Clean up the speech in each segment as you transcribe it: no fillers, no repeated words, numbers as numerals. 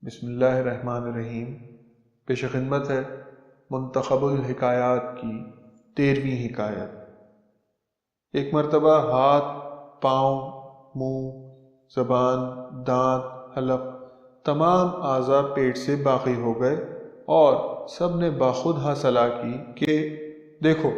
بسم اللہ الرحمن الرحیم۔ پیش خدمت ہے منتخب الحکایات کی 13ویں حکایت۔ ایک مرتبہ ہاتھ، پاؤں، منہ، زبان، دانت، حلق تمام اعضاء پیٹ سے باقی ہو گئے اور سب نے باخود حاصلہ کی کہ دیکھو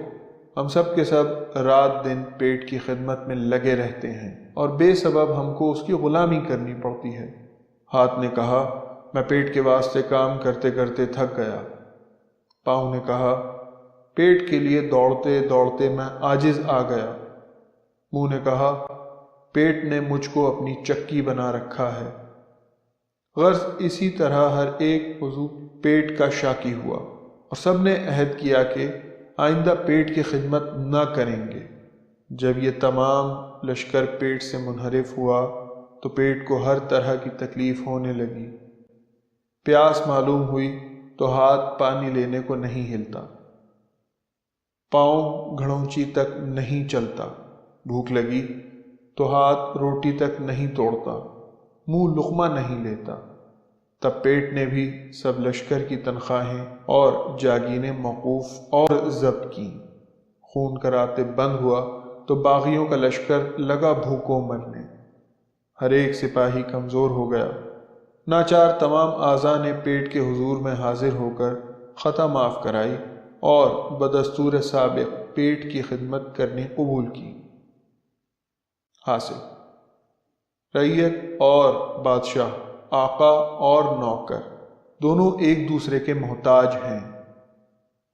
ہم سب کے سب رات دن پیٹ کی خدمت میں لگے رہتے ہیں اور بے سبب ہم کو اس کی غلامی کرنی پڑتی ہے۔ ہاتھ نے کہا میں پیٹ کے واسطے کام کرتے کرتے تھک گیا۔ پاؤں نے کہا پیٹ کے لیے دوڑتے دوڑتے میں عاجز آ گیا۔ منہ نے کہا پیٹ نے مجھ کو اپنی چکی بنا رکھا ہے۔ غرض اسی طرح ہر ایک عضو پیٹ کا شاکی ہوا اور سب نے عہد کیا کہ آئندہ پیٹ کی خدمت نہ کریں گے۔ جب یہ تمام لشکر پیٹ سے منحرف ہوا تو پیٹ کو ہر طرح کی تکلیف ہونے لگی۔ پیاس معلوم ہوئی تو ہاتھ پانی لینے کو نہیں ہلتا، پاؤں گھڑونچی تک نہیں چلتا، بھوک لگی تو ہاتھ روٹی تک نہیں توڑتا، منہ لقمہ نہیں لیتا۔ تب پیٹ نے بھی سب لشکر کی تنخواہیں اور جاگیریں موقوف اور ضبط کیں۔ خون کا راتب بند ہوا تو باغیوں کا لشکر لگا بھوکوں مرنے۔ ہر ایک سپاہی کمزور ہو گیا۔ ناچار تمام اعضاء نے پیٹ کے حضور میں حاضر ہو کر خطا معاف کرائی اور بدستور سابق پیٹ کی خدمت کرنی قبول کی۔ حاصل، رعیت اور بادشاہ، آقا اور نوکر دونوں ایک دوسرے کے محتاج ہیں۔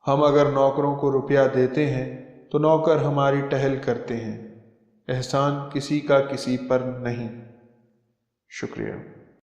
ہم اگر نوکروں کو روپیہ دیتے ہیں تو نوکر ہماری ٹہل کرتے ہیں۔ احسان کسی کا کسی پر نہیں۔ شکریہ۔